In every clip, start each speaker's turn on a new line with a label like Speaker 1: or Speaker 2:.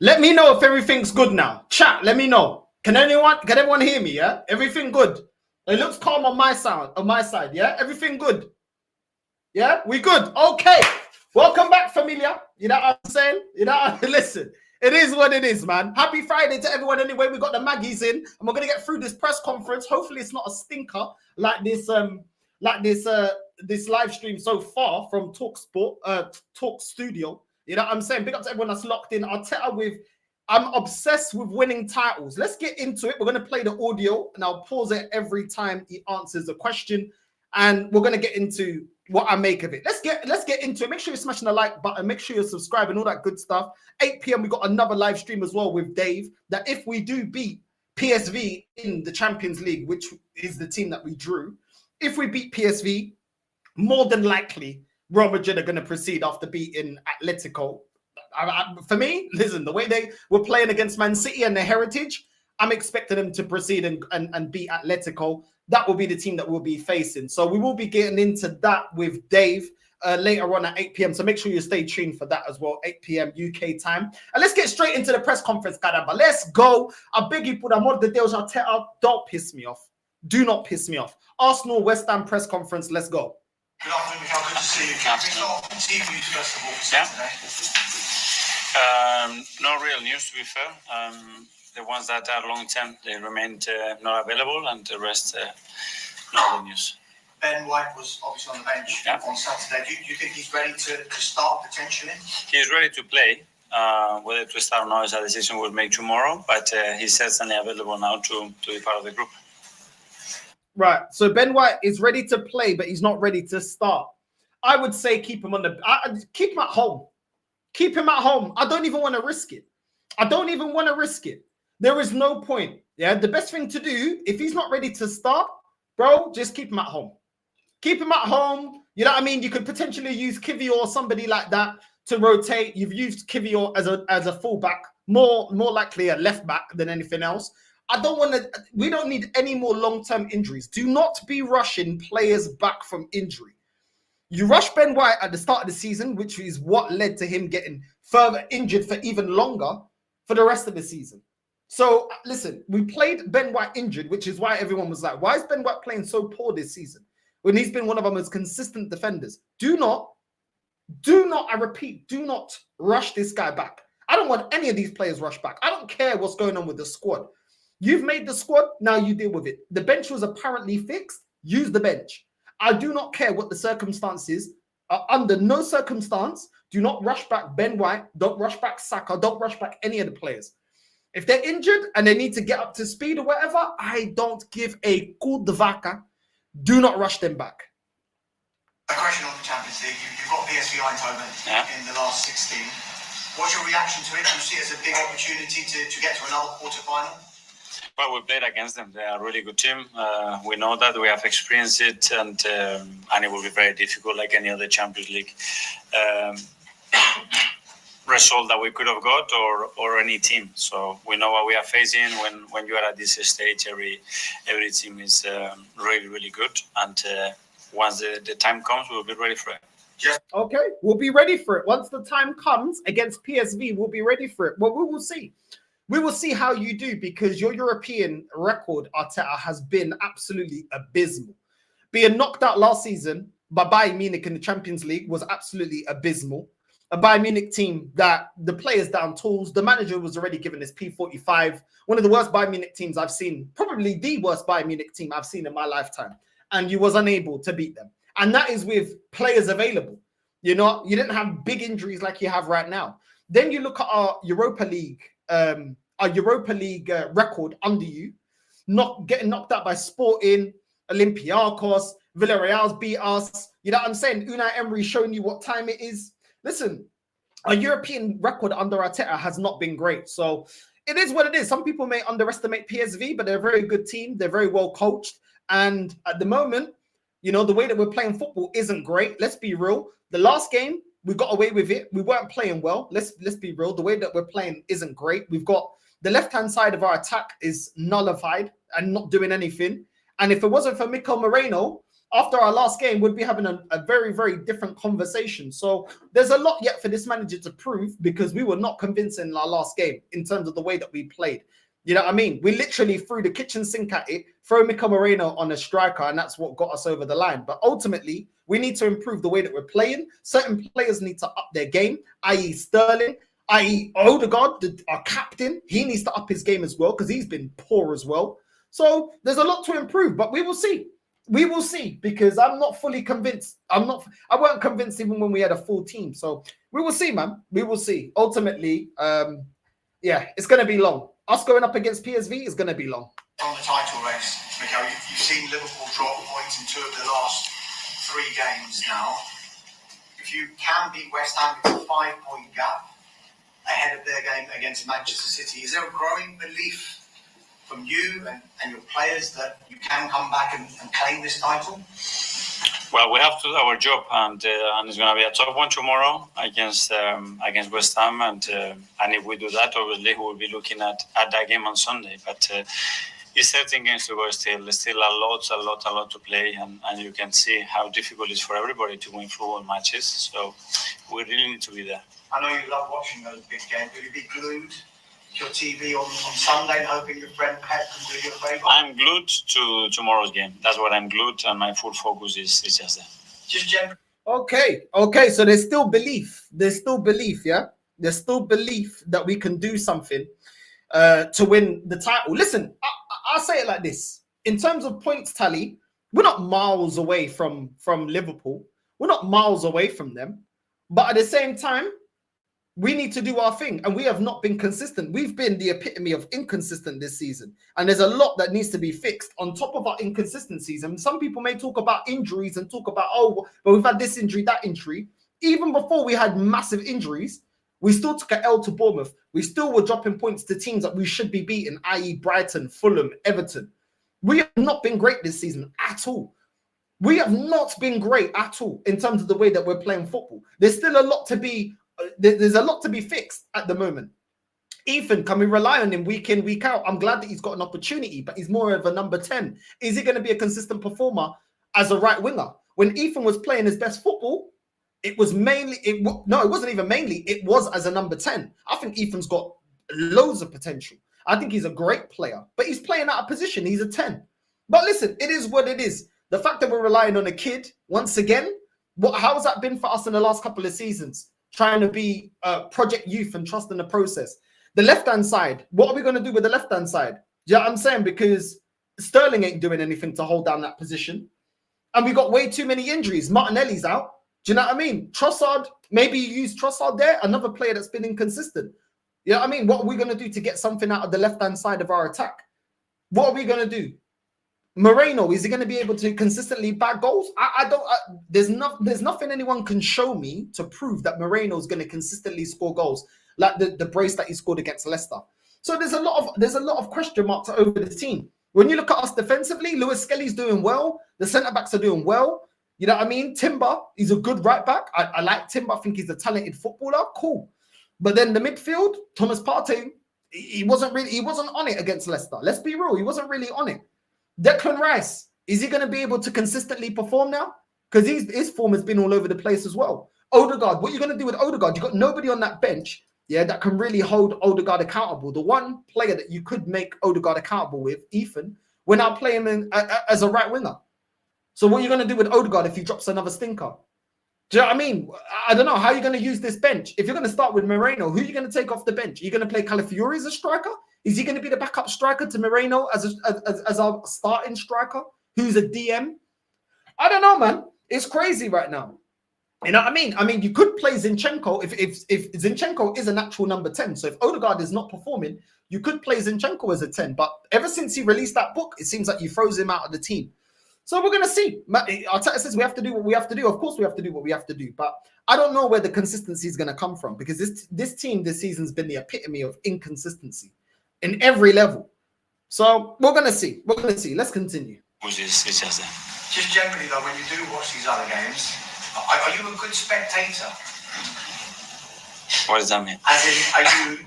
Speaker 1: Let me know if everything's good now. Chat, let me know. Can everyone hear me? Yeah, everything good. It looks calm on my side. Yeah, everything good. Yeah, we good. Okay. Welcome back, familia. You know what I'm saying? You know, listen. It is what it is, man. Happy Friday to everyone. Anyway, we got the Maggies in, and we're gonna get through this press conference. Hopefully, it's not a stinker like this live stream so far from Talk Studio. You know what I'm saying? Big up to everyone that's locked in. I'm obsessed with winning titles. Let's get into it. We're going to play the audio and I'll pause it every time he answers a question. And we're going to get into what I make of it. Let's get into it. Make sure you're smashing the like button. Make sure you're subscribing, all that good stuff. 8 p.m. we got another live stream as well with Dave. That if we do beat PSV in the Champions League, which is the team that we drew, if we beat PSV, more than likely, Real Madrid are going to proceed after beating Atletico. For me, listen, the way they were playing against Man City and their heritage, I'm expecting them to proceed and beat Atletico. That will be the team that we'll be facing. So we will be getting into that with Dave later on at 8 p.m. So make sure you stay tuned for that as well, 8 p.m. UK time. And let's get straight into the press conference, caramba. Let's go. I beg you, por amor de Deus, Arteta, don't piss me off. Do not piss me off. Arsenal West Ham press conference. Let's go.
Speaker 2: Good afternoon, Michael. Good to see you. Can we start with team news first of all for Saturday?
Speaker 3: No real news, to be fair. The ones that are long-term, they remained not available, and the rest, no other news.
Speaker 2: Ben White was obviously on the bench on Saturday. Do you think he's ready to start potentially?
Speaker 3: He's ready to play. Whether to start or not is a decision we'll make tomorrow, but he's certainly available now to be part of the group.
Speaker 1: Right. So Ben White is ready to play, but he's not ready to start. I would say keep him keep him at home. Keep him at home. I don't even want to risk it. There is no point. Yeah. The best thing to do, if he's not ready to start, bro, just keep him at home. Keep him at home. You know what I mean? You could potentially use Kivior or somebody like that to rotate. You've used Kivior as a fullback, more likely a left back than anything else. We don't need any more long-term injuries. Do not be rushing players back from injury. You rush Ben White at the start of the season, which is what led to him getting further injured for even longer for the rest of the season. So listen, we played Ben White injured, which is why everyone was like, why is Ben White playing so poor this season when he's been one of our most consistent defenders? Do not, I repeat, do not rush this guy back. I don't want any of these players rushed back. I don't care what's going on with the squad. You've made the squad, now you deal with it. The bench was apparently fixed. Use the bench. I do not care what the circumstances are. Under no circumstance, do not rush back Ben White. Don't rush back Saka. Don't rush back any of the players. If they're injured and they need to get up to speed or whatever, I don't give a coup de vaca. Do not rush them back.
Speaker 2: A question on the Champions League. You've got PSV Eindhoven in the last 16. What's your reaction to it? Do you see it as a big opportunity to get to another quarter-final?
Speaker 3: Well, we played against them. They are a really good team. We know that. We have experienced it, and it will be very difficult, like any other Champions League result that we could have got, or any team. So we know what we are facing. When you are at this stage, every team is really, really good. And once the time comes, we'll be ready for it.
Speaker 1: Okay, we'll be ready for it. Once the time comes against PSV, we'll be ready for it. Well, we will see. We will see how you do, because your European record, Arteta, has been absolutely abysmal. Being knocked out last season by Bayern Munich in the Champions League was absolutely abysmal. A Bayern Munich team that the players down tools, the manager was already given his P45. One of the worst Bayern Munich teams I've seen, probably the worst Bayern Munich team I've seen in my lifetime. And you was unable to beat them. And that is with players available. You know, you didn't have big injuries like you have right now. Then you look at our Europa League record under you, not getting knocked out by Sporting, Olympiacos, Villarreal's beat us. You know what I'm saying? Unai Emery showing you what time it is. Listen, our European record under Arteta has not been great. So it is what it is. Some people may underestimate PSV, but they're a very good team. They're very well coached. And at the moment, you know, the way that we're playing football isn't great. Let's be real. The last game, we got away with it. We weren't playing well. Let's be real. The way that we're playing isn't great. We've got the left-hand side of our attack is nullified and not doing anything. And if it wasn't for Mikel Moreno, after our last game, we'd be having a very, very different conversation. So there's a lot yet for this manager to prove, because we were not convincing in our last game in terms of the way that we played. You know what I mean? We literally threw the kitchen sink at it, throw Mikel Moreno on a striker, and that's what got us over the line. But ultimately, we need to improve the way that we're playing. Certain players need to up their game, i.e. Sterling, i.e. Odegaard, our captain. He needs to up his game as well, because he's been poor as well. So there's a lot to improve, but we will see. We will see, because I'm not fully convinced. I weren't convinced even when we had a full team. So we will see, man. We will see. Ultimately, yeah, it's going to be long. Us going up against PSV is going to be long.
Speaker 2: On the title race, Mikel, you've seen Liverpool drop points in 2 of the last 3 games now. If you can beat West Ham, it's a 5-point gap ahead of their game against Manchester City. Is there a growing belief from you and your players that you can come back and claim this title?
Speaker 3: Well, we have to do our job, and it's going to be a tough one tomorrow against West Ham, and if we do that, obviously we will be looking at that game on Sunday. But it's 13 games to go still a lot to play, and you can see how difficult it is for everybody to win football matches. So we really need to be there.
Speaker 2: I know you love watching those big games. Will you be glued to your TV on Sunday, hoping your friend Pep can do you a favour?
Speaker 3: I'm glued to tomorrow's game. That's what I'm glued, and my full focus is just there.
Speaker 2: Just generally.
Speaker 1: Okay. So there's still belief. Yeah. There's still belief that we can do something to win the title. Listen, I'll say it like this: in terms of points tally, we're not miles away from Liverpool. We're not miles away from them, but at the same time, we need to do our thing, and we have not been consistent. We've been the epitome of inconsistent this season, and there's a lot that needs to be fixed on top of our inconsistencies. And some people may talk about injuries and talk about, oh, but we've had this injury, that injury. Even before we had massive injuries, we still took an L to Bournemouth. We still were dropping points to teams that we should be beating, i.e. Brighton, Fulham, Everton. We have not been great this season at all. We have not been great at all in terms of the way that we're playing football. There's still a lot to be There's a lot to be fixed at the moment. Ethan, can we rely on him week in, week out? I'm glad that he's got an opportunity, but he's more of a number 10. Is he going to be a consistent performer as a right winger? When Ethan was playing his best football, it was mainly, it wasn't even mainly, it was as a number 10. I think Ethan's got loads of potential. I think he's a great player, but he's playing out of position. He's a 10. But listen, it is what it is. The fact that we're relying on a kid, once again, how has that been for us in the last couple of seasons? Trying to be project youth and trust in the process. The left-hand side, what are we going to do with the left-hand side? Do you know what I'm saying? Because Sterling ain't doing anything to hold down that position. And we got way too many injuries. Martinelli's out. Do you know what I mean? Trossard, maybe you use Trossard there, another player that's been inconsistent. You know what I mean? What are we going to do to get something out of the left-hand side of our attack? What are we going to do? Moreno, is he going to be able to consistently bag goals? There's nothing anyone can show me to prove that Moreno is going to consistently score goals like the brace that he scored against Leicester. So there's a lot of question marks over the team. When you look at us defensively, Lewis Skelly's doing well. The centre backs are doing well. You know what I mean? Timber, he's a good right back. I like Timber. I think he's a talented footballer. Cool. But then the midfield, Thomas Partey, he wasn't on it against Leicester. Let's be real, he wasn't really on it. Declan Rice, is he going to be able to consistently perform now? Because his form has been all over the place as well. Odegaard, what are you going to do with Odegaard? You've got nobody on that bench, that can really hold Odegaard accountable. The one player that you could make Odegaard accountable with, Ethan, we're now playing him as a right winger. So what are you going to do with Odegaard if he drops another stinker? Do you know what I mean? I don't know. How are you going to use this bench? If you're going to start with Moreno, who are you going to take off the bench? Are you going to play Calafiori as a striker? Is he going to be the backup striker to Moreno as our starting striker, who's a DM? I don't know, man. It's crazy right now. You know what I mean? I mean, you could play Zinchenko if Zinchenko is an actual number 10. So if Odegaard is not performing, you could play Zinchenko as a 10. But ever since he released that book, it seems like you froze him out of the team. So we're going to see. Arteta says we have to do what we have to do. Of course we have to do what we have to do. But I don't know where the consistency is going to come from, because this team this season's been the epitome of inconsistency in every level. So we're going to see. We're going to see. Let's continue.
Speaker 2: Just generally, though, when you do watch these other games, are you a good spectator?
Speaker 3: What does that mean?
Speaker 2: As in,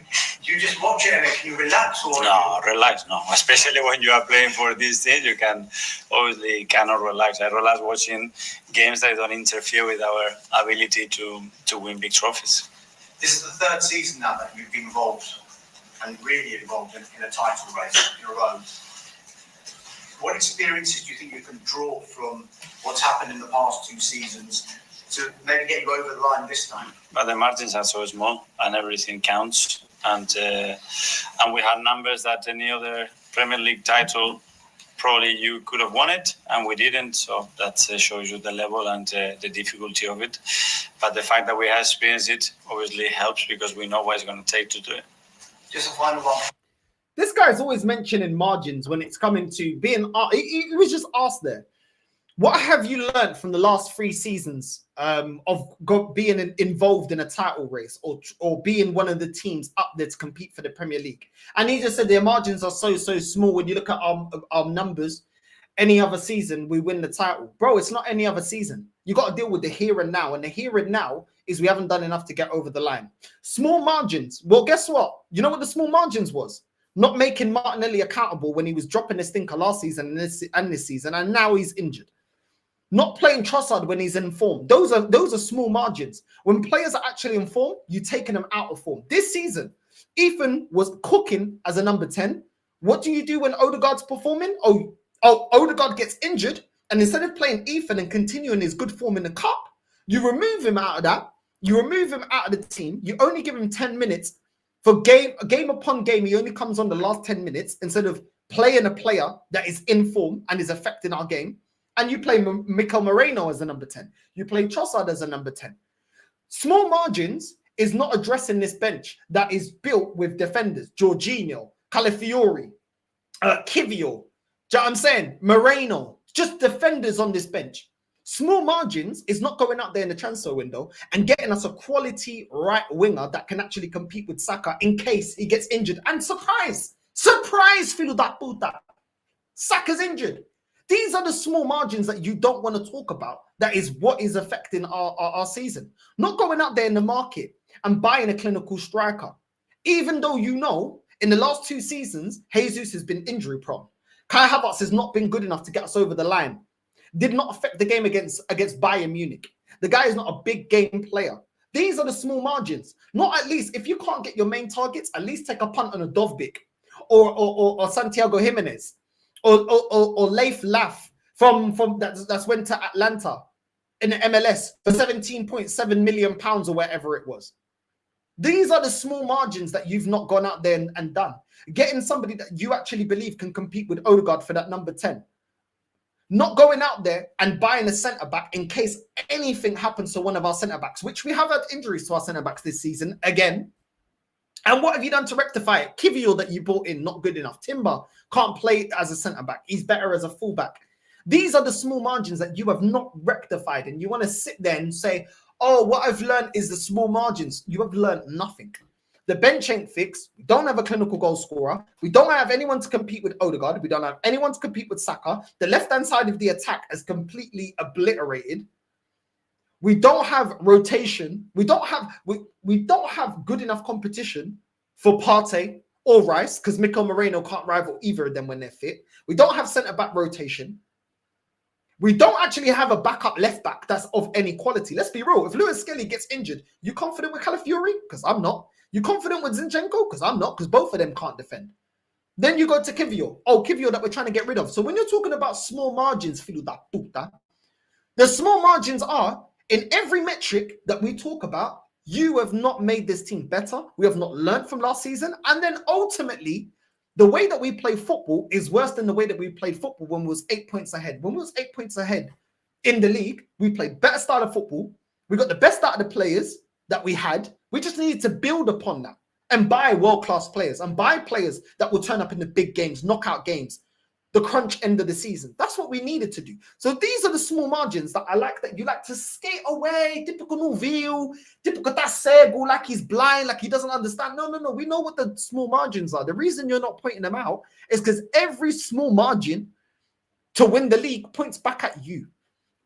Speaker 2: do Do you just watch it and then can you relax? Or
Speaker 3: No, relax. No, especially when you are playing for this team, you can obviously cannot relax. I relax watching games that don't interfere with our ability to win big trophies.
Speaker 2: This is the third season now that you've been involved and really involved in a title race of your own. What experiences do you think you can draw from what's happened in the past 2 seasons to maybe get you over the line this time?
Speaker 3: But the margins are so small, and everything counts. And we had numbers that any other Premier League title probably you could have won it, and we didn't. So that shows you the level and the difficulty of it. But the fact that we have experienced it obviously helps because we know what it's going to take to do it.
Speaker 2: Just a final one.
Speaker 1: This guy's always mentioning margins when it's coming to being. He was just asked there. What have you learned from the last 3 seasons of being involved in a title race or being one of the teams up there to compete for the Premier League? And he just said their margins are so small. When you look at our numbers, any other season we win the title. Bro, it's not any other season. You got to deal with the here and now. And the here and now is we haven't done enough to get over the line. Small margins. Well, guess what? You know what the small margins was? Not making Martinelli accountable when he was dropping his stinker last season and this season, and now he's injured. Not playing Trossard when he's in form. Those are small margins. When players are actually in form, you're taking them out of form. This season, Ethan was cooking as a number 10. What do you do when Odegaard's performing? Oh, Odegaard gets injured, and instead of playing Ethan and continuing his good form in the cup, you remove him out of that. You remove him out of the team. You only give him 10 minutes for game upon game. He only comes on the last 10 minutes instead of playing a player that is in form and is affecting our game. And you play Mikel Moreno as a number 10. You play Trossard as a number 10. Small margins is not addressing this bench that is built with defenders. Jorginho, Calafiori, Kivio. Do you know what I'm saying? Moreno. Just defenders on this bench. Small margins is not going out there in the transfer window and getting us a quality right winger that can actually compete with Saka in case he gets injured. And surprise, filho da puta. Saka's injured. These are the small margins that you don't want to talk about. That is what is affecting our season. Not going out there in the market and buying a clinical striker. Even though you know, in the last 2 seasons, Jesus has been injury prone. Kai Havertz has not been good enough to get us over the line. Did not affect the game against Bayern Munich. The guy is not a big game player. These are the small margins. Not at least, if you can't get your main targets, at least take a punt on a Dovbyk or Santiago Jimenez. Or Leif Laff from that's went to Atlanta in the MLS for 17.7 million pounds or whatever it was. These are the small margins that you've not gone out there and done. Getting somebody that you actually believe can compete with Odegaard for that number 10. Not going out there and buying a centre-back in case anything happens to one of our centre-backs, which we have had injuries to our centre-backs this season again. And what have you done to rectify it? Kivio that you brought in, not good enough. Timber can't play as a centre-back. He's better as a full-back. These are the small margins that you have not rectified. And you want to sit there and say, oh, what I've learned is the small margins. You have learned nothing. The bench ain't fixed. We don't have a clinical goal scorer. We don't have anyone to compete with Odegaard. We don't have anyone to compete with Saka. The left-hand side of the attack is completely obliterated. We don't have rotation. We don't have good enough competition for Partey or Rice because Mikel Moreno can't rival either of them when they're fit. We don't have centre-back rotation. We don't actually have a backup left-back that's of any quality. Let's be real. If Lewis Skelly gets injured, you confident with Calafiori? Because I'm not. You confident with Zinchenko? Because I'm not, because both of them can't defend. Then you go to Kivio. Oh, Kivio that we're trying to get rid of. So when you're talking about small margins, filho da puta, the small margins are in every metric that we talk about, you have not made this team better. We have not learned from last season. And then ultimately, the way that we play football is worse than the way that we played football when we was 8 points ahead. When we was 8 points ahead in the league, we played better style of football. We got the best out of the players that we had. We just needed to build upon that and buy world-class players and buy players that will turn up in the big games, knockout games, the crunch end of the season. That's what we needed to do. So these are the small margins that I like, that you like to skate away. Typical Nouville, typical Tasego, like he's blind, like he doesn't understand. No. We know what the small margins are. The reason you're not pointing them out is because every small margin to win the league points back at you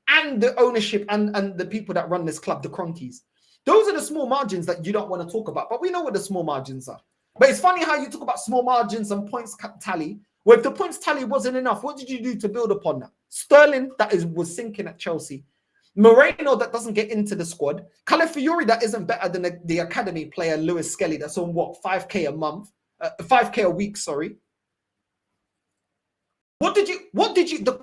Speaker 1: and the ownership and the people that run this club, the Cronkies. Those are the small margins that you don't want to talk about. But we know what the small margins are. But it's funny how you talk about small margins and points tally. Well, if the points tally wasn't enough, what did you do to build upon that? Sterling, was sinking at Chelsea. Moreno, that doesn't get into the squad. Calafiori, that isn't better than the academy player, Lewis Skelly, that's on what, 5K a month? 5K a week, sorry. The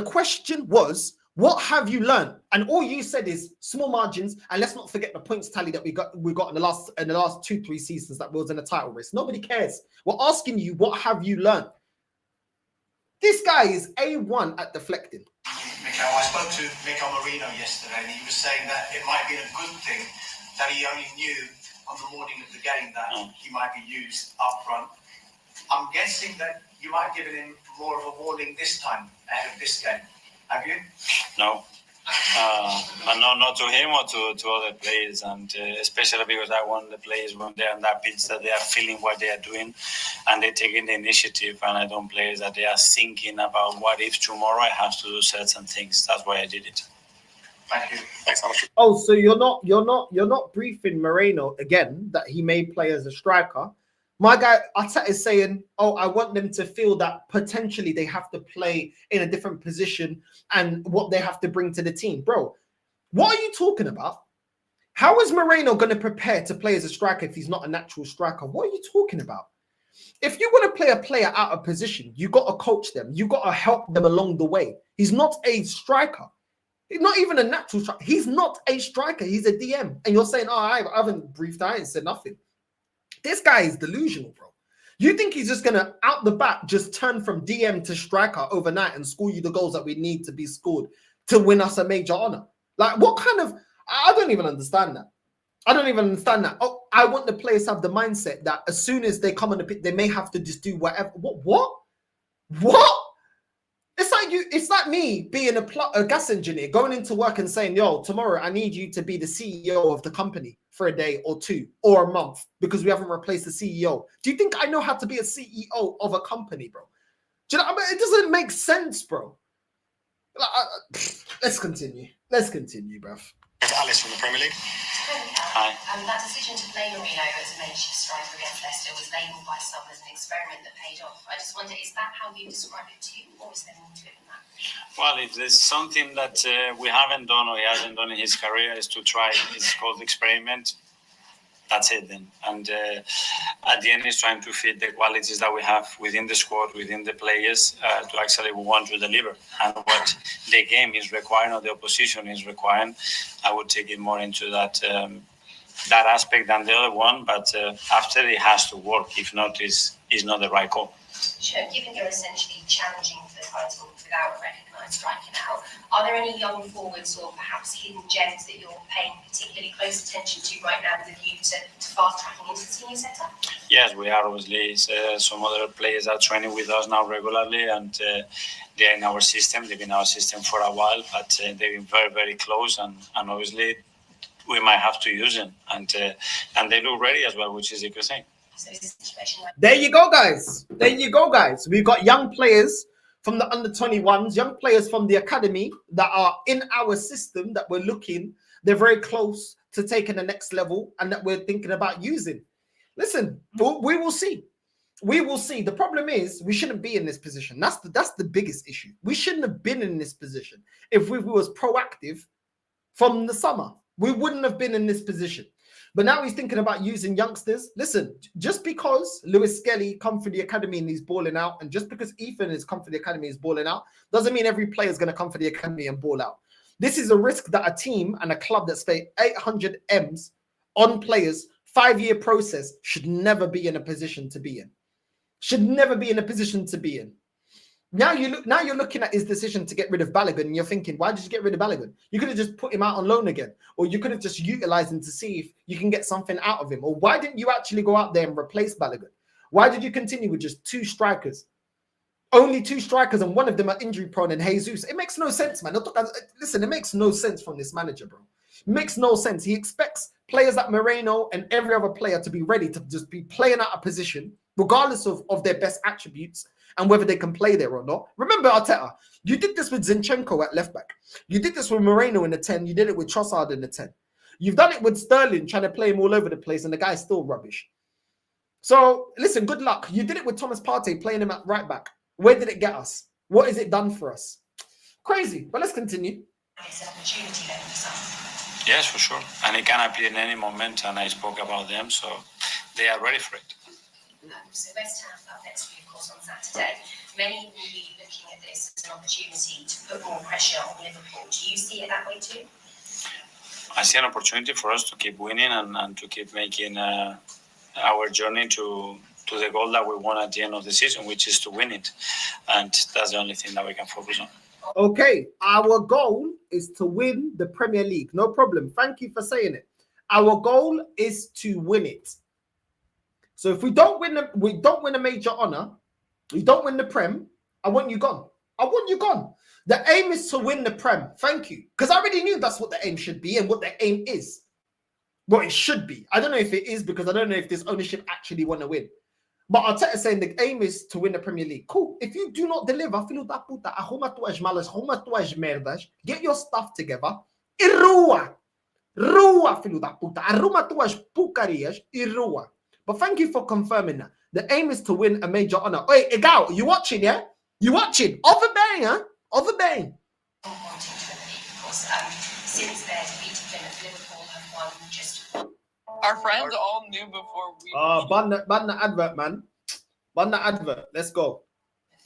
Speaker 1: question was, what have you learned? And all you said is small margins, and let's not forget the points tally that we got in the last 2-3 seasons that was in a title race. Nobody cares. We're asking you, what have you learned? This guy is A1 at deflecting.
Speaker 2: Mikel, I spoke to Mikel Marino yesterday, and he was saying that it might have been a good thing that he only knew on the morning of the game that he might be used up front. I'm guessing that you might have given him more of a warning this time ahead of this game. Have you?
Speaker 3: No. Not to him or to other players, and especially because I want the players when they're on that pitch that they are feeling what they are doing and they're taking the initiative, and I don't players that they are thinking about what if tomorrow I have to do certain things. That's why I did it.
Speaker 2: Thank you. Thanks, Alex.
Speaker 1: Oh, so you're not briefing Moreno again that he may play as a striker. My guy Arteta is saying, oh, I want them to feel that potentially they have to play in a different position and what they have to bring to the team. Bro, what are you talking about? How is Moreno going to prepare to play as a striker if he's not a natural striker? What are you talking about? If you want to play a player out of position, you got to coach them. You got to help them along the way. He's not a striker. He's not even a natural striker. He's not a striker. He's a DM. And you're saying, oh, I haven't briefed. I ain't said nothing. This guy is delusional, bro. You think he's just going to, out the back, just turn from DM to striker overnight and score you the goals that we need to be scored to win us a major honor? Like, what kind of... I don't even understand that. I don't even understand that. Oh, I want the players to have the mindset that as soon as they come on the pitch, they may have to just do whatever. What? It's like me being a gas engineer, going into work and saying, yo, tomorrow I need you to be the CEO of the company for a day or two or a month because we haven't replaced the CEO. Do you think I know how to be a CEO of a company, bro? Do you know? I mean, it doesn't make sense, bro. Let's continue, bruv.
Speaker 2: Alice from the Premier League.
Speaker 3: Hi.
Speaker 4: That decision to play Marino as a makeshift striker against Leicester was labelled by some as an experiment that paid off. I just wonder, is that how you describe it too, or is there more to it than that?
Speaker 3: Well, if there's something that we haven't done or he hasn't done in his career is to try, it's called experiment. That's it then. And at the end, it's trying to fit the qualities that we have within the squad, within the players, to actually want to deliver. And what the game is requiring or the opposition is requiring, I would take it more into that that aspect than the other one. But after it has to work. If not, is not the right call.
Speaker 4: Sure. Given you're essentially challenging for the title without a recognised striker now, are there any young forwards or perhaps hidden gems that you're paying particularly close attention to right now with a view to fast tracking into the senior setup?
Speaker 3: Yes, we are obviously. Some other players are training with us now regularly, and they're in our system. They've been in our system for a while, but they've been very, very close, and obviously we might have to use them, and they look ready as well, which is a good thing.
Speaker 4: So is this situation like...
Speaker 1: There you go, guys. We've got young players from the under-21s, young players from the academy that are in our system that we're looking. They're very close to taking the next level and that we're thinking about using. Listen, we will see. We will see. The problem is we shouldn't be in this position. That's the biggest issue. We shouldn't have been in this position. If we was proactive from the summer, we wouldn't have been in this position. But now he's thinking about using youngsters. Listen, just because Lewis Skelly come for the academy and he's balling out, and just because Ethan has come for the academy and he's balling out, doesn't mean every player is going to come for the academy and ball out. This is a risk that a team and a club that spent 800 M's on players, 5-year process, should never be in a position to be in. Should never be in a position to be in. Now you're looking at his decision to get rid of Balogun, and you're thinking, why did you get rid of Balogun? You could have just put him out on loan again, or you could have just utilized him to see if you can get something out of him. Or why didn't you actually go out there and replace Balogun? Why did you continue with just 2 strikers? Only 2 strikers, and one of them are injury prone, and Jesus. It makes no sense, man. Listen, it makes no sense from this manager, bro. It makes no sense. He expects players like Moreno and every other player to be ready to just be playing out of position, regardless of their best attributes and whether they can play there or not. Remember, Arteta, you did this with Zinchenko at left back. You did this with Moreno in the 10. You did it with Trossard in the 10. You've done it with Sterling, trying to play him all over the place, and the guy's still rubbish. So listen, good luck. You did it with Thomas Partey, playing him at right back. Where did it get us? What has it done for us? Crazy. But let's continue.
Speaker 4: It's an opportunity then for some.
Speaker 3: Yes, for sure. And it can appear in any moment, and I spoke about them, so they are ready for it.
Speaker 4: So West Ham up next week, of course, on Saturday. Many will be looking at this as an opportunity to put more pressure on Liverpool. Do you see it that way too?
Speaker 3: I see an opportunity for us to keep winning and to keep making our journey to the goal that we want at the end of the season, which is to win it. And that's the only thing that we can focus on.
Speaker 1: Okay, our goal is to win the Premier League. No problem. Thank you for saying it. Our goal is to win it. So if we don't win a major honor, we don't win the Prem, I want you gone. I want you gone. The aim is to win the Prem. Thank you. Because I already knew that's what the aim should be and what the aim is. What it should be. I don't know if it is, because I don't know if this ownership actually want to win. But Arteta is saying the aim is to win the Premier League. Cool. If you do not deliver, filho da puta, arruma tuas malas, arruma tuas merdas, get your stuff together, e rua. Rua, filho da puta. Arruma tuas pucarias, e rua. But thank you for confirming that. The aim is to win a major honor. Hey, Egal, you watching, yeah? You watching? Over bang, huh? Over bang.
Speaker 4: Wanting to win the league, of course. Since their defeat to Plymouth, Liverpool have won just.
Speaker 5: Our friends all knew before we.
Speaker 1: Ban the advert, man. Ban the advert. Let's go.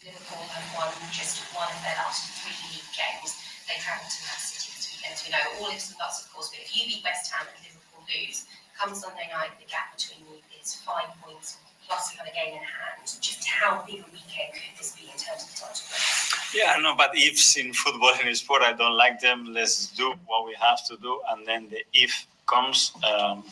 Speaker 4: Liverpool have won just one of their last 3 league games. They travelled to Man City this weekend. We know all ifs and buts, of course, but if you beat West Ham and Liverpool lose, come Sunday night, the gap between you is 5 points plus another game in hand. Just how big a weekend could this be in terms of the title race?
Speaker 3: Yeah, no, but ifs in football and in sport, I don't like them. Let's do what we have to do, and then the if comes,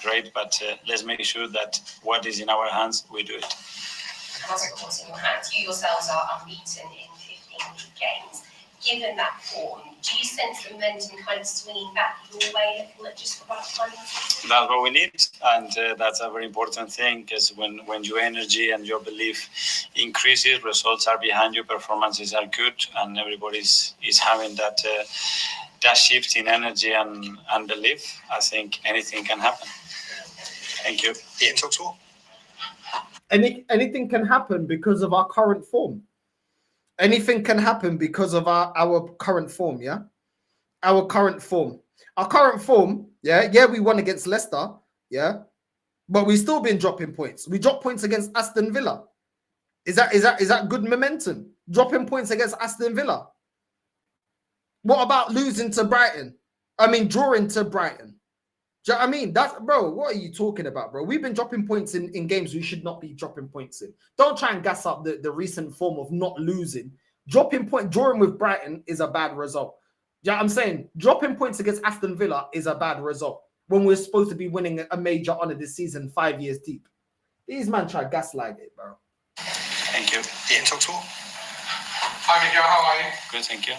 Speaker 3: great, but let's make sure that what is in our hands, we do it.
Speaker 4: And also, of course, in your hands, you yourselves are unbeaten in 15 league games. Given that form, do you sense the momentum kind of swinging back your way at just the right time?
Speaker 3: That's what we need, and that's a very important thing, because when your energy and your belief increases, results are behind you, performances are good, and everybody is having that shift in energy and belief. I think anything can happen. Thank you.
Speaker 2: Ian, talk to all.
Speaker 1: Anything can happen because of our current form. Anything can happen because of our current form, yeah? Our current form. Our current form, yeah, we won against Leicester, yeah? But we still been dropping points. We dropped points against Aston Villa. Is that good momentum? Dropping points against Aston Villa. What about losing to Brighton? I mean, drawing to Brighton. Do you know what I mean? That's, bro, what are you talking about, bro? We've been dropping points in games we should not be dropping points in. Don't try and gas up the recent form of not losing. Drawing with Brighton is a bad result. Do you know what I'm saying? Dropping points against Aston Villa is a bad result when we're supposed to be winning a major honor this season 5 years deep. These man try gaslight it, bro.
Speaker 3: Thank you.
Speaker 2: Ian, talk to all.
Speaker 5: Hi, Miguel. How are you?
Speaker 3: Good, thank you.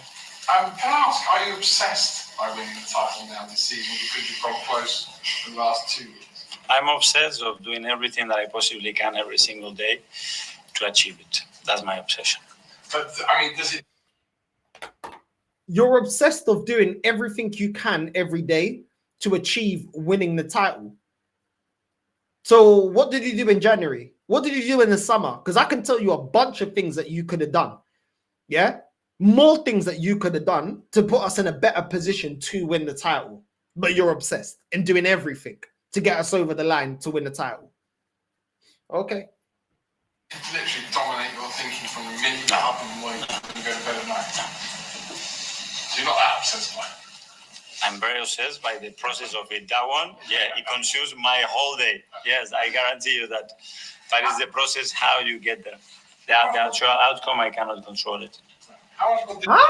Speaker 5: Can I ask, are you obsessed by winning the title now this season because you've got close in the last 2 weeks?
Speaker 3: I'm obsessed of doing everything that I possibly can every single day to achieve it. That's my obsession.
Speaker 5: But, I mean, does it...
Speaker 1: You're obsessed of doing everything you can every day to achieve winning the title. So what did you do in January? What did you do in the summer? Because I can tell you a bunch of things that you could have done. Yeah? More things that you could have done to put us in a better position to win the title. But you're obsessed in doing everything to get us over the line to win the title. Okay.
Speaker 5: literally dominate your thinking from the minute you get up in the morning and you go to bed at night? So you're not that obsessed by it?
Speaker 3: I'm very obsessed by the process of it. That one, yeah, it consumes my whole day. Yes, I guarantee you that. But it's the process how you get there. The actual outcome, I cannot control it.
Speaker 1: Huh?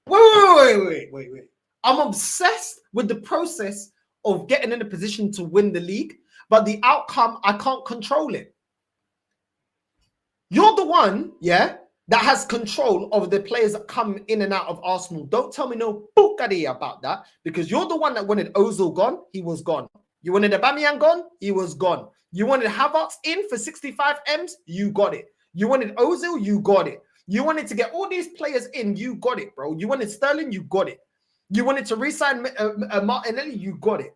Speaker 1: Wait. I'm obsessed with the process of getting in a position to win the league, but the outcome, I can't control it. You're the one, yeah, that has control of the players that come in and out of Arsenal. Don't tell me no bookady about that, because you're the one that wanted Ozil gone, he was gone. You wanted Aubameyang gone, he was gone. You wanted Havertz in for 65 M's, you got it. You wanted Ozil, you got it. You wanted to get all these players in, you got it, bro. You wanted Sterling, you got it. You wanted to re-sign Martinelli, you got it.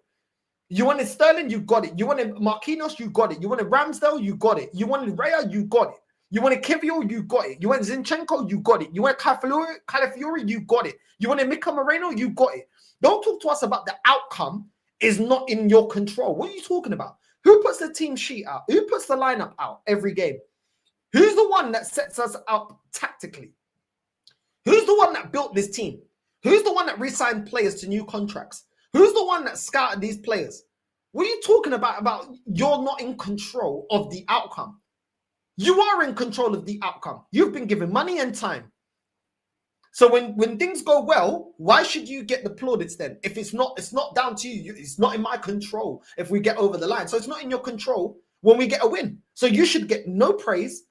Speaker 1: You wanted Sterling, you got it. You wanted Marquinhos, you got it. You wanted Ramsdale, you got it. You wanted Raya, you got it. You wanted Kivio, you got it. You wanted Zinchenko, you got it. You wanted Calafiori, you got it. You wanted Mika Moreno, you got it. Don't talk to us about the outcome is not in your control. What are you talking about? Who puts the team sheet out? Who puts the lineup out every game? Who's the one that sets us up tactically? Who's the one that built this team? Who's the one that re-signed players to new contracts? Who's the one that scouted these players? What are you talking about you're not in control of the outcome? You are in control of the outcome. You've been given money and time. So when things go well, why should you get the plaudits then? If it's not down to you. It's not in my control if we get over the line. So it's not in your control when we get a win. So you should get no praise.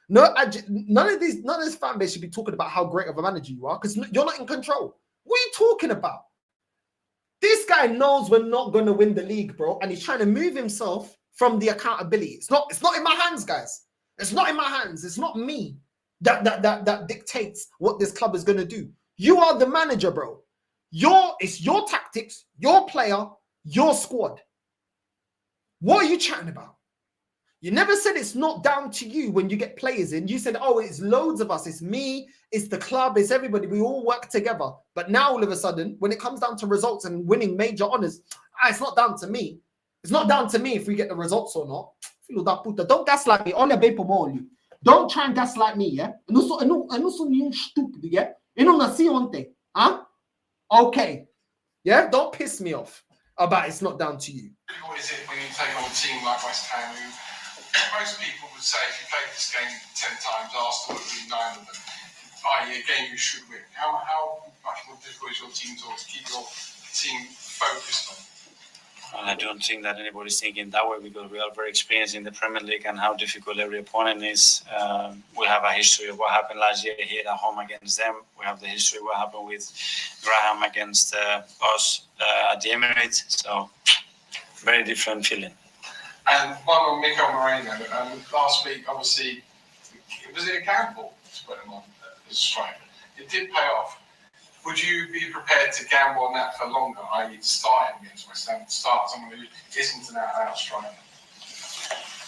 Speaker 1: None of this fan base should be talking about how great of a manager you are, because you're not in control. What are you talking about? This guy knows we're not going to win the league, bro, and he's trying to move himself from the accountability. It's not in my hands, guys. It's not in my hands. It's not me that dictates what this club is going to do. You are the manager, bro. It's your tactics, your player, your squad. What are you chatting about? You never said it's not down to you when you get players in. You said, oh, it's loads of us. It's me, it's the club, it's everybody. We all work together. But now all of a sudden, when it comes down to results and winning major honors, it's not down to me. It's not down to me if we get the results or not. Don't gaslight me. Don't try and gaslight me, yeah? And also you stupid, yeah? Huh? Okay. Yeah? Don't piss me off about it's not down to you.
Speaker 5: What is it when you take on a team like West Ham, who most people would say if you played this game 10 times, Arsenal would be 9 of them, i.e. a game you should win. How much more difficult is your team to keep your team focused on?
Speaker 3: I don't think that anybody's thinking that way, because we are very experienced in the Premier League and how difficult every opponent is. We have a history of what happened last year here at home against them. We have the history of what happened with Graham against us at the Emirates. So, very different feeling.
Speaker 5: And one on Mika Moreno. Last week, obviously, was it a gamble to put him on as a striker? It did pay off. Would you be prepared to gamble on that for longer, i.e. start him against West Ham, start someone who isn't an out striker?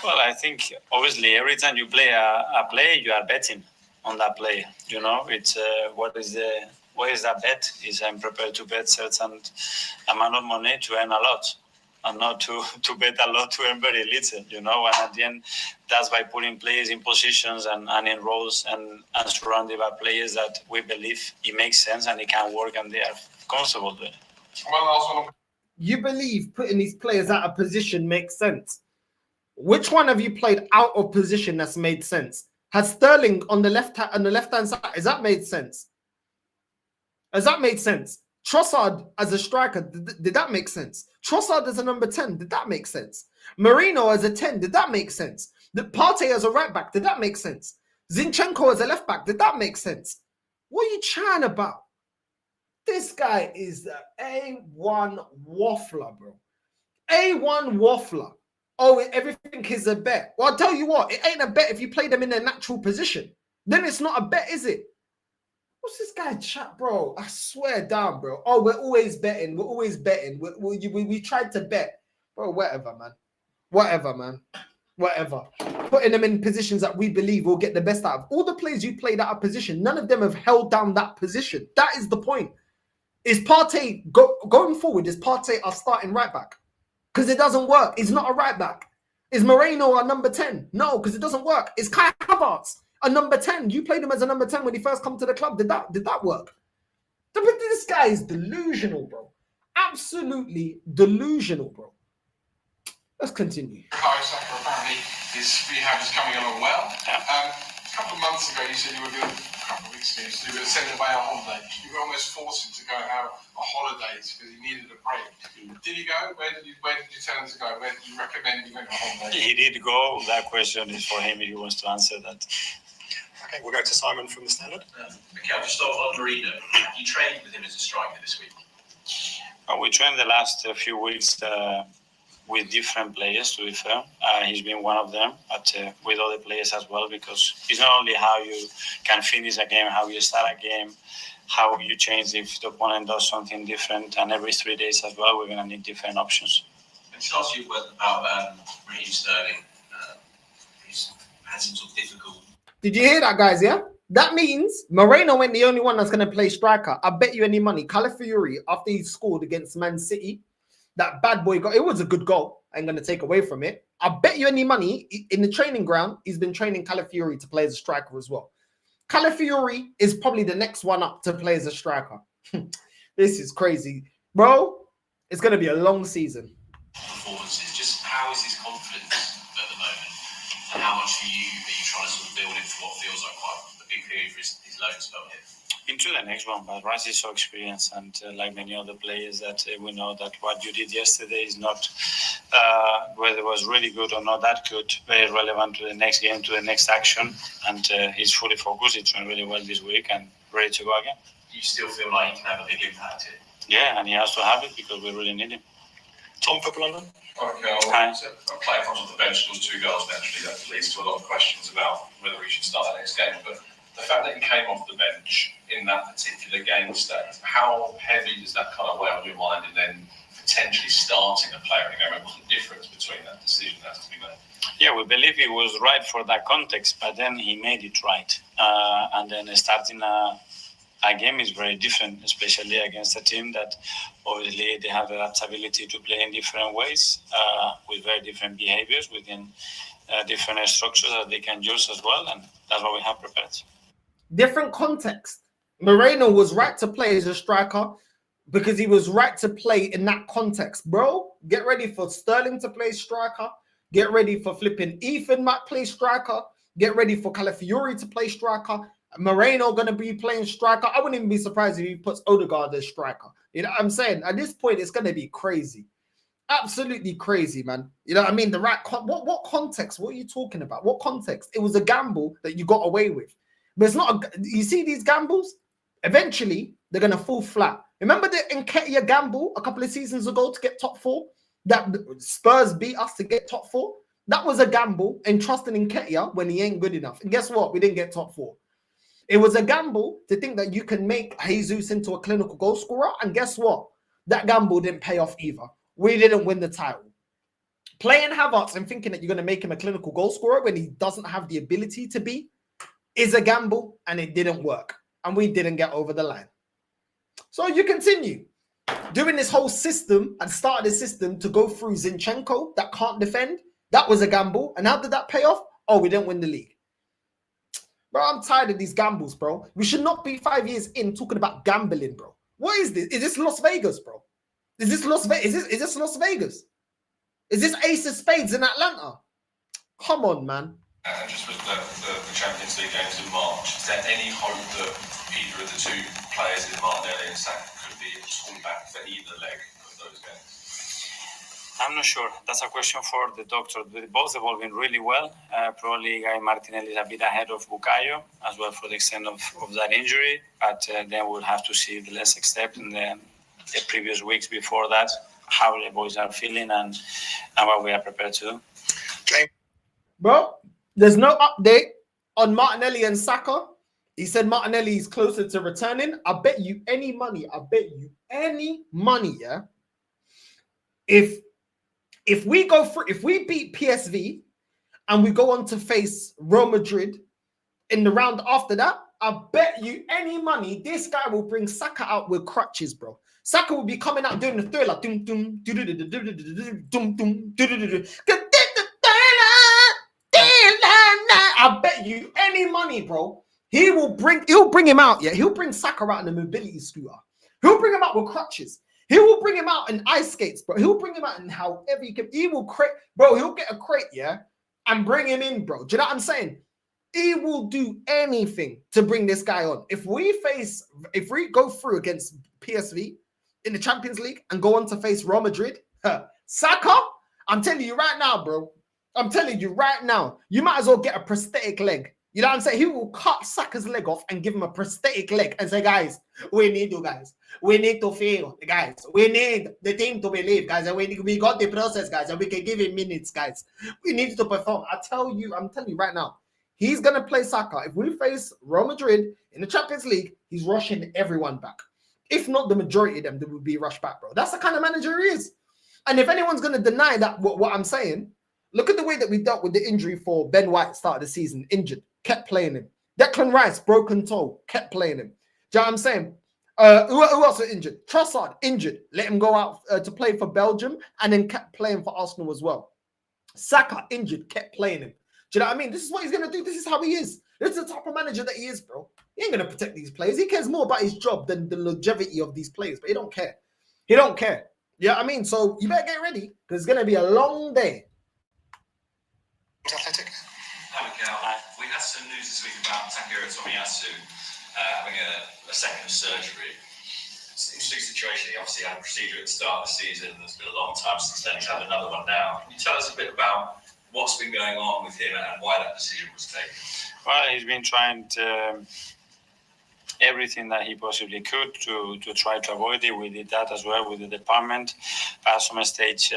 Speaker 3: Well, I think obviously every time you play a player, you are betting on that player. You know, it's what is that bet? Is I'm prepared to bet certain amount of money to earn a lot, and not to bet a lot to earn very little, you know. And at the end, that's by putting players in positions and in roles and surrounded by players that we believe it makes sense and it can work and they are comfortable with it.
Speaker 5: One last one.
Speaker 1: You believe putting these players out of position makes sense. Which one have you played out of position that's made sense? Has Sterling on the left-hand side, has that made sense? Has that made sense? Trossard as a striker, did that make sense? Trossard as a number 10, did that make sense? Marino as a 10, did that make sense? The Partey as a right back, did that make sense? Zinchenko as a left back, did that make sense? What are you chatting about? This guy is the A1 waffler, bro. A1 waffler. Oh, everything is a bet. Well, I'll tell you what, it ain't a bet if you play them in their natural position. Then it's not a bet, is it? What's this guy chat, bro? I swear down, bro. Oh, we're always betting. We're always betting. We tried to bet. Bro, whatever, man. Whatever, man. Whatever. Putting them in positions that we believe will get the best out of. All the players you played out of position, none of them have held down that position. That is the point. Is Partey, going forward, is Partey our starting right back? Because it doesn't work. He's not a right back. Is Moreno our number 10? No, because it doesn't work. Is Kai Havertz a number 10? You played him as a number 10 when he first come to the club. Did that work? This guy is delusional, bro. Absolutely delusional, bro. Let's continue.
Speaker 5: Apparently his rehab is coming along well. A couple of months ago, you said you were going to, a couple of weeks ago, you said you were going to send him away on holiday. You were almost forced him to go and have a holiday because he needed a break. Did he go? Where did you tell him to go? Where did you recommend he went on holiday?
Speaker 3: He did go. That question is for him if he wants to answer that.
Speaker 6: Okay, we'll go to Simon from the Standard.
Speaker 7: Mikel, just on Marino, you trained with him as a striker this week?
Speaker 3: We trained the last few weeks with different players, to be fair. He's been one of them, but with other players as well, because it's not only how you can finish a game, how you start a game, how you change if the opponent does something different, and every 3 days as well, we're going to need different options.
Speaker 7: I just ask you about Raheem Sterling. He's had some sort of difficult.
Speaker 1: Did you hear that, guys? Yeah, that means Moreno ain't the only one that's going to play striker. I bet you any money. Calafiori, after he scored against Man City, that bad boy got, it was a good goal. I ain't going to take away from it. I bet you any money in the training ground, he's been training Calafiori to play as a striker as well. Calafiori is probably the next one up to play as a striker. This is crazy, bro. It's going to be a long season.
Speaker 7: Performances. Just how is his confidence at the moment, and how much are you trying to sort of build him for what feels like quite a big period for his loan spell here?
Speaker 3: Into the next one, but Rice is so experienced, and like many other players, that we know that what you did yesterday is not whether it was really good or not that good, very relevant to the next game, to the next action, and he's fully focused. He's doing really well this week and ready to go again.
Speaker 7: Do you still feel like he can have a big impact here?
Speaker 3: Yeah, and he has to have it because we really need him.
Speaker 6: Tom for London.
Speaker 5: Okay,
Speaker 3: Hi.
Speaker 5: so a player comes off the bench, scores 2 goals naturally. That leads to a lot of questions about whether he should start that next game. But the fact that he came off the bench in that particular game state, how heavy does that kind of weigh on your mind, and then potentially starting a player in a game? What's the difference between that decision that has to be made?
Speaker 3: Yeah, we believe he was right for that context, but then he made it right. And then starting a game is very different, especially against a team that obviously they have the adaptability to play in different ways, with very different behaviors within different structures that they can use as well, and that's what we have prepared.
Speaker 1: Different context. Moreno was right to play as a striker because he was right to play in that context. Bro, get ready for Sterling to play striker. Get ready for flipping Ethan might play striker. Get ready for Calafiori to play striker. Moreno going to be playing striker. I wouldn't even be surprised if he puts Odegaard as striker. You know what I'm saying? At this point, it's going to be crazy. Absolutely crazy, man. You know what I mean? The right what context? What are you talking about? What context? It was a gamble that you got away with. But it's not you see these gambles? Eventually, they're going to fall flat. Remember the Nketiah gamble a couple of seasons ago to get top 4? That Spurs beat us to get top 4? That was a gamble and trusting Nketiah when he ain't good enough. And guess what? We didn't get top 4. It was a gamble to think that you can make Jesus into a clinical goal scorer. And guess what? That gamble didn't pay off either. We didn't win the title. Playing Havertz and thinking that you're going to make him a clinical goal scorer when he doesn't have the ability to be is a gamble, and it didn't work. And we didn't get over the line. So you continue doing this whole system and started a system to go through Zinchenko that can't defend. That was a gamble. And how did that pay off? Oh, we didn't win the league. Bro, I'm tired of these gambles, bro. We should not be 5 years in talking about gambling, bro. What is this? Is this Las Vegas, bro? Is this Las Vegas? Is this Las Vegas? Is this Ace of Spades in Atlanta? Come on, man.
Speaker 5: And just with the Champions League games in March, is there any hope that either of the 2 players in Martinelli and Saka could be pulled back for either leg of those games?
Speaker 3: I'm not sure. That's a question for the doctor. They're both evolving really well. Probably Guy Martinelli is a bit ahead of Bukayo as well for the extent of that injury. But then we'll have to see the less extent in the previous weeks before that, how the boys are feeling and what we are prepared to do.
Speaker 6: James.
Speaker 1: Bro, there's no update on Martinelli and Saka. He said Martinelli is closer to returning. I bet you any money, yeah. If we go for, if we beat PSV and we go on to face Real Madrid in the round after that, I bet you any money this guy will bring Saka out with crutches, bro. Saka will be coming out doing the thriller. I bet you any money, bro. He'll bring him out, yeah. He'll bring Saka out in a mobility scooter. He'll bring him out with crutches. He will bring him out in ice skates, bro. He'll bring him out in however he can. He will crate, bro. He'll get a crate, yeah, and bring him in, bro. Do you know what I'm saying? He will do anything to bring this guy on. If we go through against PSV in the Champions League and go on to face Real Madrid, Saka, I'm telling you right now, bro. I'm telling you right now, you might as well get a prosthetic leg. You know what I'm saying? He will cut Saka's leg off and give him a prosthetic leg and say, guys, we need you guys. We need to feel, guys. We need the team to believe, guys. And we got the process, guys. And we can give him minutes, guys. We need to perform. I'm telling you right now, he's going to play Saka. If we face Real Madrid in the Champions League, he's rushing everyone back. If not the majority of them, they will be rushed back, bro. That's the kind of manager he is. And if anyone's going to deny that, what I'm saying, look at the way that we dealt with the injury for Ben White at the start of the season. Injured, kept playing him. Declan Rice, broken toe, kept playing him. Do you know what I'm saying? Who else are injured? Trossard, injured. Let him go out to play for Belgium and then kept playing for Arsenal as well. Saka, injured, kept playing him. Do you know what I mean? This is what he's going to do. This is how he is. This is the type of manager that he is, bro. He ain't going to protect these players. He cares more about his job than the longevity of these players, but he don't care. He don't care. You know what I mean? So you better get ready because it's going to be a long day.
Speaker 6: Athletic.
Speaker 7: Hi, Miguel. We had some news this week about Tomiyasu having a second surgery. It's an interesting situation. He obviously had a procedure at the start of the season. It's been a long time since then. He's had another one now. Can you tell us a bit about what's been going on with him and why that decision was taken?
Speaker 3: Well, he's been trying everything that he possibly could to try to avoid it. We did that as well with the department. At some stage,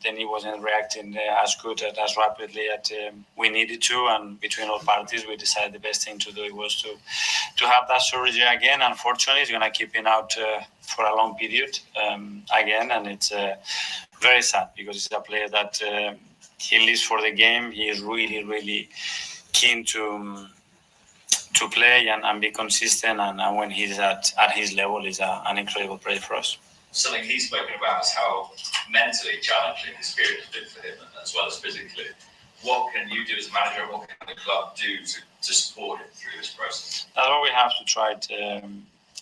Speaker 3: then he wasn't reacting as good and as rapidly as we needed to. And between all parties, we decided the best thing to do was to have that surgery again. Unfortunately, it's going to keep him out for a long period again. And it's very sad because he's a player that he lives for the game. He is really, really keen to play and be consistent, and when he's at his level, is an incredible player for us.
Speaker 7: Something he's spoken about is how mentally challenging this period has been for him, as well as physically. What can you do as a manager? What can the club do to support him through this process?
Speaker 3: That's what we have to try to,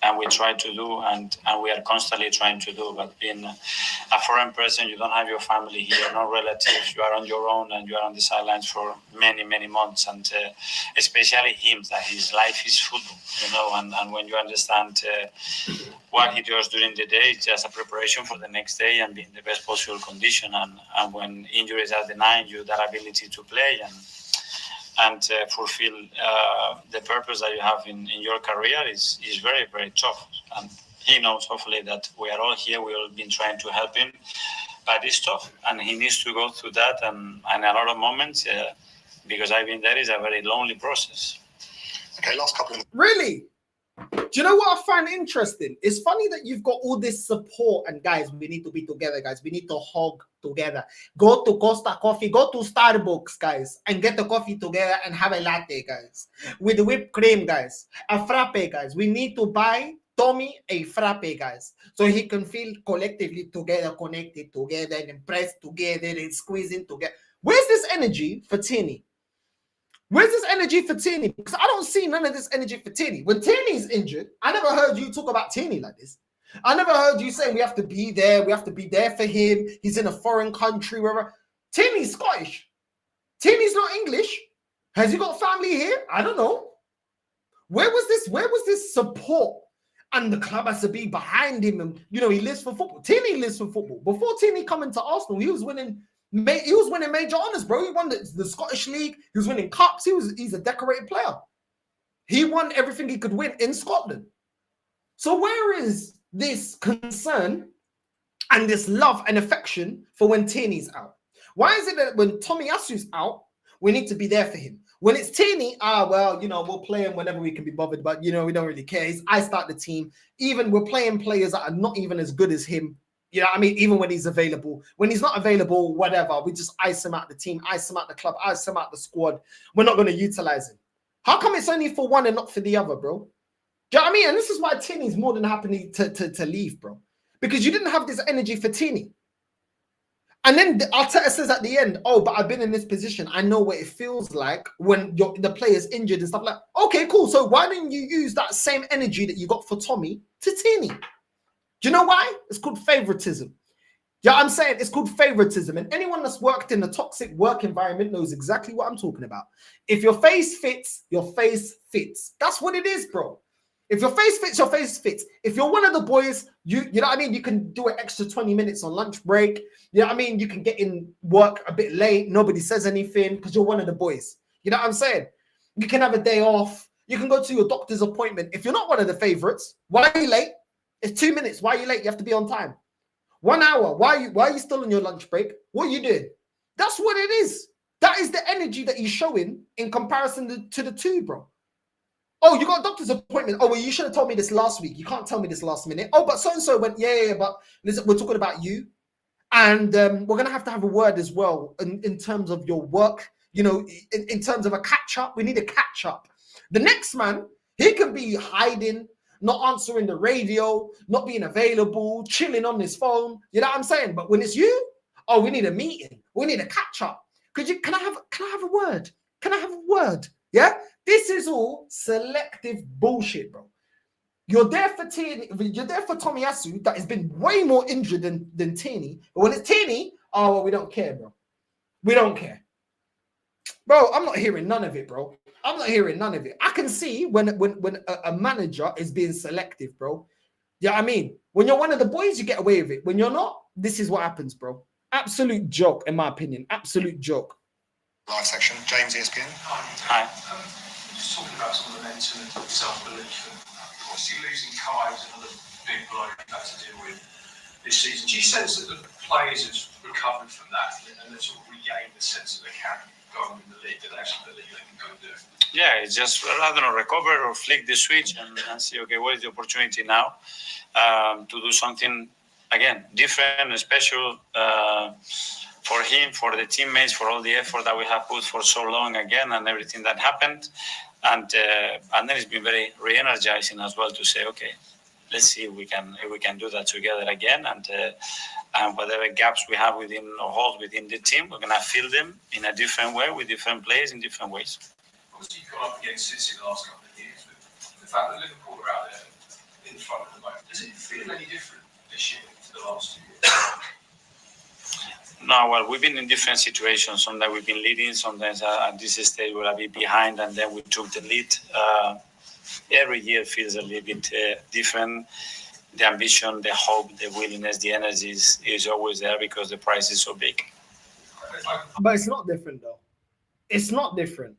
Speaker 3: and we try to do, and we are constantly trying to do. But being a foreign person, you don't have your family here, no relatives. You are on your own, and you are on the sidelines for many, many months. And especially him, that his life is football, you know. And when you understand what he does during the day, it's just a preparation for the next day and be in the best possible condition. And when injuries are denying you that ability to play and fulfill the purpose that you have in your career is very, very tough. And he knows, hopefully, that we are all here. We all been trying to help him, but it's tough, and he needs to go through that. And a lot of moments, because I've been there, is a very lonely process.
Speaker 6: Okay, last couple of...
Speaker 1: Really? Do you know what I find interesting? It's funny that you've got all this support, and guys, we need to be together, guys. We need to hug together. Go to Costa Coffee, go to Starbucks, guys, and get the coffee together and have a latte, guys, with the whipped cream, guys. A frappe, guys. We need to buy Tommy a frappe, guys, so he can feel collectively together, connected together, and pressed together and squeezing together. Where's this energy for Tierney? Where's this energy for Tierney? Because I don't see none of this energy for Tierney. When Tierney's injured, I never heard you talk about Tierney like this. I never heard you saying we have to be there. We have to be there for him. He's in a foreign country, wherever. Tierney's Scottish. Tierney's not English. Has he got family here? I don't know. Where was this support? And the club has to be behind him. And, you know, he lives for football. Tierney lives for football. Before Tierney coming to Arsenal, he was winning major honors, bro. He won the Scottish League. He was winning cups. He's a decorated player. He won everything he could win in Scotland. So where is this concern and this love and affection for when Tierney's out? Why is it that when Tomiyasu's out, we need to be there for him? When it's Tierney, well, you know, we'll play him whenever we can be bothered, but, you know, we don't really care. I start the team. Even we're playing players that are not even as good as him. You know what I mean? Even when he's available. When he's not available, whatever. We just ice him out the team, ice him out the club, ice him out the squad. We're not going to utilize him. How come it's only for one and not for the other, bro? Do you know what I mean? And this is why Tierney's more than happy to leave, bro. Because you didn't have this energy for Tierney. And then Arteta says at the end, oh, but I've been in this position. I know what it feels like when the player's injured and stuff like that. Okay, cool. So why didn't you use that same energy that you got for Tommy to Tierney? Do you know why? It's called favoritism. Yeah, I'm saying it's called favoritism. And anyone that's worked in a toxic work environment knows exactly what I'm talking about. If your face fits, your face fits. That's what it is, bro. If your face fits, your face fits. If you're one of the boys, you know what I mean? You can do an extra 20 minutes on lunch break. You know what I mean? You can get in work a bit late. Nobody says anything because you're one of the boys. You know what I'm saying? You can have a day off. You can go to your doctor's appointment. If you're not one of the favorites, why are you late? It's 2 minutes. Why are you late? You have to be on time. 1 hour. Why are you still on your lunch break? What are you doing? That's what it is. That is the energy that he's showing in comparison to the two, bro. Oh, you got a doctor's appointment. Oh, well, you should have told me this last week. You can't tell me this last minute. Oh, but so-and-so went, yeah, but listen, we're talking about you. And we're going to have a word as well in terms of your work, you know, in terms of a catch up. We need a catch up. The next man, he can be hiding, not answering the radio, not being available, chilling on his phone. You know what I'm saying? But when it's you, oh, we need a meeting. We need a catch up. Can I have a word? Can I have a word? Yeah? This is all selective bullshit, bro. You're there for Tomiyasu, that has been way more injured than Tierney. But when it's Tierney, oh, well, we don't care, bro. We don't care. Bro, I'm not hearing none of it, bro. I'm not hearing none of it. I can see when a manager is being selective, bro. Yeah, I mean, when you're one of the boys, you get away with it. When you're not, this is what happens, bro. Absolute joke, in my opinion. Absolute joke.
Speaker 6: Live section, James, ESPN.
Speaker 3: Hi.
Speaker 2: Just talking about some momentum and self-belief, and obviously losing Kai was another big blow you've had to deal with this season. Do you sense that the players have recovered from that and they've sort of regained the sense that they can go and win the league, that they actually believe they can go and do it?
Speaker 3: Yeah, it's just, I don't know, recover or flick the switch and see, okay, what is the opportunity now to do something, again, different, special for him, for the teammates, for all the effort that we have put for so long again and everything that happened. And then it's been very re-energizing as well to say, okay, let's see if we can do that together again. And whatever gaps we have within or holes within the team, we're going to fill them in a different way with different players in different ways.
Speaker 2: Obviously, you've gone up against City the last couple of years, but the fact that Liverpool are out there in front at the moment, does it feel any different this year to the last 2 years?
Speaker 3: No, well, we've been in different situations. Sometimes we've been leading, sometimes at this stage we'll be behind, and then we took the lead. Every year feels a little bit different. The ambition, the hope, the willingness, the energy is always there because the prize is so big.
Speaker 1: But it's not different, though. It's not different.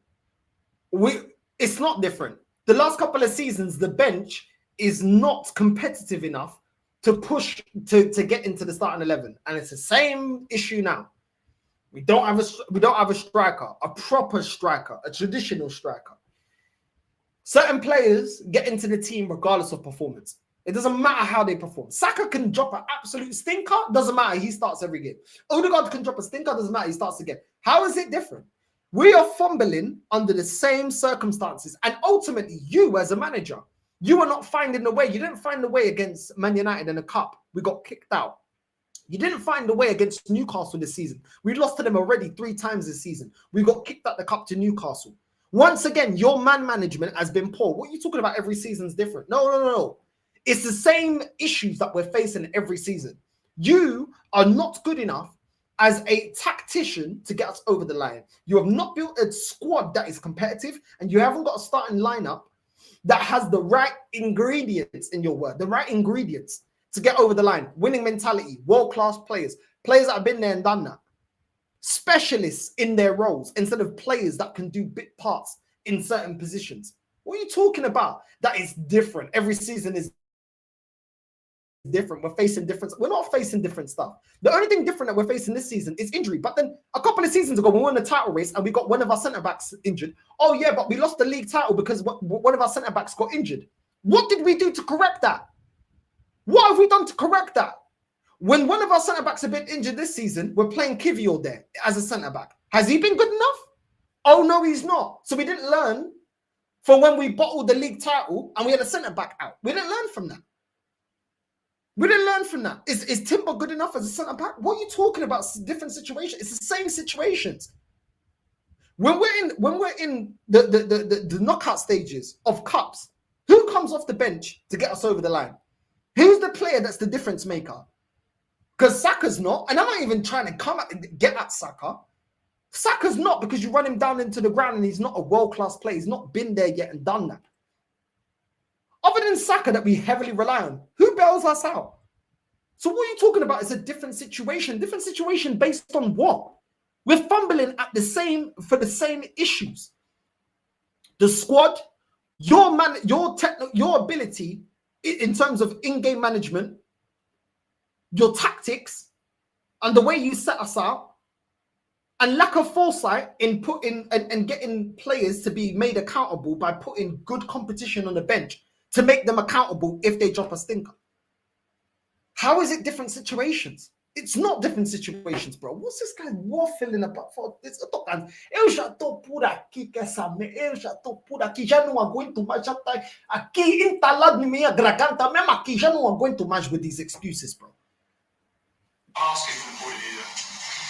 Speaker 1: It's not different. The last couple of seasons, the bench is not competitive enough to push to get into the starting 11, and it's the same issue now. We don't have a striker, a proper striker, a traditional striker. Certain players get into the team regardless of performance. It doesn't matter how they perform. Saka can drop an absolute stinker, doesn't matter, he starts every game. Odegaard can drop a stinker, doesn't matter, he starts again. How is it different? We are fumbling under the same circumstances, and ultimately, you as a manager, you are not finding the way. You didn't find the way against Man United in the cup. We got kicked out. You didn't find the way against Newcastle this season. We lost to them already 3 times this season. We got kicked out the cup to Newcastle. Once again, your man management has been poor. What are you talking about? Every season's different. No. It's the same issues that we're facing every season. You are not good enough as a tactician to get us over the line. You have not built a squad that is competitive, and you haven't got a starting lineup that has the right ingredients, in your word, the right ingredients to get over the line. Winning mentality, world-class players that have been there and done that. Specialists in their roles instead of players that can do bit parts in certain positions. What are you talking about? That is different. Every season is different. We're facing different. We're not facing different stuff. The only thing different that we're facing this season is injury. But then a couple of seasons ago, we were in the title race and we got one of our centre-backs injured. Oh yeah, but we lost the league title because one of our centre-backs got injured. What did we do to correct that? What have we done to correct that? When one of our centre-backs have been injured this season, we're playing Kivior there as a centre-back. Has he been good enough? Oh no, he's not. So we didn't learn from when we bottled the league title and we had a centre-back out. We didn't learn from that. We didn't learn from that. Is Timber good enough as a centre-back? What are you talking about? Different situations. It's the same situations. When we're in the knockout stages of cups, who comes off the bench to get us over the line? Who's the player that's the difference maker? Because Saka's not, and I'm not even trying to get at Saka. Saka's not, because you run him down into the ground and he's not a world-class player. He's not been there yet and done that. Other than Saka that we heavily rely on, who bails us out? So what are you talking about? It's a different situation. Different situation based on what? We're fumbling at for the same issues. The squad, your ability in terms of in-game management, your tactics, and the way you set us out, and lack of foresight in putting and getting players to be made accountable by putting good competition on the bench to make them accountable if they drop a stinker. How is it different situations? It's not different situations, bro. What's this guy waffling about for this? Eu já tô por aqui, quer saber? Eu já tô por aqui, já não aguento mais, já tá aqui entalado na minha garganta, mesmo aqui, já não aguento mais with these excuses, bro.
Speaker 2: Asking from the point of view that,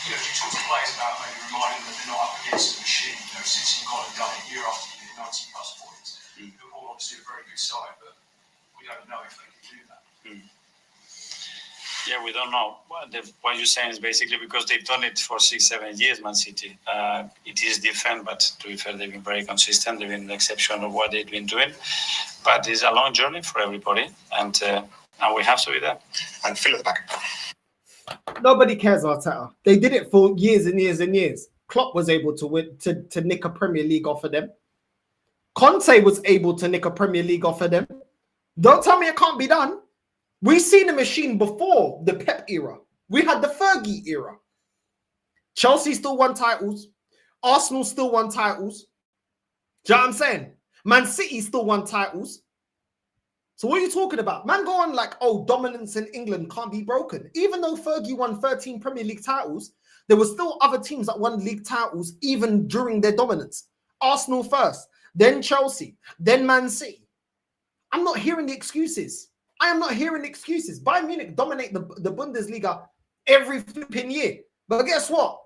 Speaker 2: you know, you talk to players about maybe reminding them that they're not up against the machine, you know, since you've gone and done it year after year, 90 plus points. Liverpool obviously a very good side, but we don't know if they can do that.
Speaker 3: Yeah, we don't know. What you're saying is basically because they've done it for 6-7 years, Man City. It is different, but to be fair, they've been very consistent. They've been an exception of what they've been doing. But it's a long journey for everybody, and we have to be there.
Speaker 6: And Phil at the back.
Speaker 1: Nobody cares, Arteta. They did it for years and years and years. Klopp was able to win, to nick a Premier League off of them. Conte was able to nick a Premier League off of them. Don't tell me it can't be done. We've seen the machine before the Pep era. We had the Fergie era. Chelsea still won titles. Arsenal still won titles. Do you know what I'm saying? Man City still won titles. So what are you talking about? Man, go on like, oh, dominance in England can't be broken. Even though Fergie won 13 Premier League titles, there were still other teams that won league titles even during their dominance. Arsenal first, then Chelsea, then Man City. I'm not hearing the excuses. I am not hearing excuses. Bayern Munich dominate the Bundesliga every flipping year. But guess what?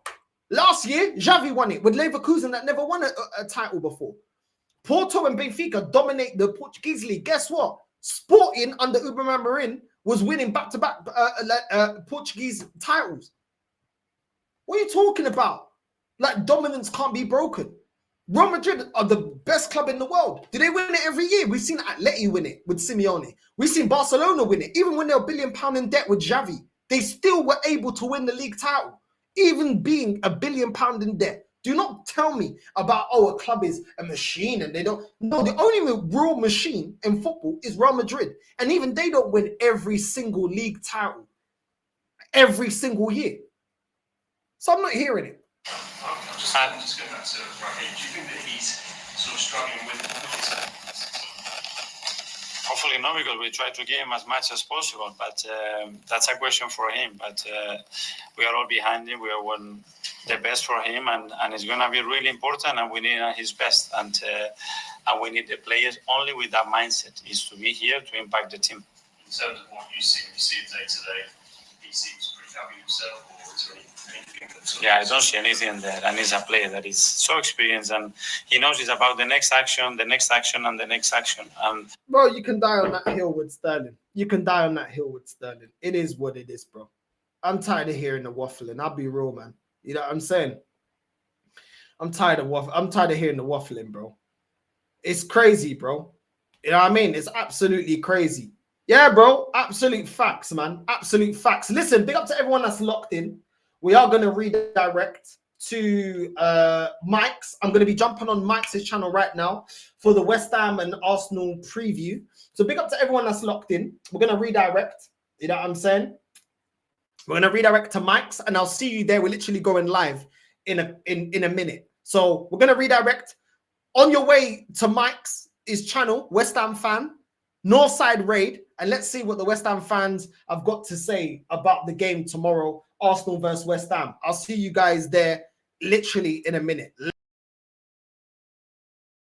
Speaker 1: Last year, Xavi won it with Leverkusen that never won a title before. Porto and Benfica dominate the Portuguese league. Guess what? Sporting under Amorim was winning back-to-back Portuguese titles. What are you talking about? Like, dominance can't be broken. Real Madrid are the best club in the world. Do they win it every year? We've seen Atleti win it with Simeone. We've seen Barcelona win it. Even when they're £1 billion in debt with Xavi, they still were able to win the league title, even being £1 billion in debt. Do not tell me about, oh, a club is a machine and they don't. No, the only real machine in football is Real Madrid. And even they don't win every single league title every single year. So I'm not hearing it.
Speaker 7: I'm just going back to Raheem. Do you think that he's sort of struggling with the
Speaker 3: Hopefully not, because we try to give him as much as possible. But that's a question for him. But we are all behind him. We are the best for him, and it's going to be really important. And we need his best, and we need the players only with that mindset, is to be here to impact the team.
Speaker 7: In terms of what you see it day to day, he seems pretty happy himself. Or is there anything that's
Speaker 3: I don't see anything there. And he's a player that is so experienced, and he knows it's about the next action, the next action, and the next action. And
Speaker 1: bro, you can die on that hill with Sterling. You can die on that hill with Sterling. It is what it is, bro. I'm tired of hearing the waffling. I'll be real, man. You know what I'm saying? I'm tired of hearing the waffling, bro. It's crazy, bro. You know what I mean? It's absolutely crazy. Yeah, bro. Absolute facts, man. Absolute facts. Listen, big up to everyone that's locked in. We are going to redirect to Mike's. I'm going to be jumping on Mike's channel right now for the West Ham and Arsenal preview. So big up to everyone that's locked in. We're going to redirect. You know what I'm saying? We're going to redirect to Mike's, and I'll see you there. We're literally going live in a minute. So we're going to redirect. On your way to Mike's channel, West Ham fan, Northside Raid, and let's see what the West Ham fans have got to say about the game tomorrow, Arsenal versus West Ham. I'll see you guys there literally in a minute.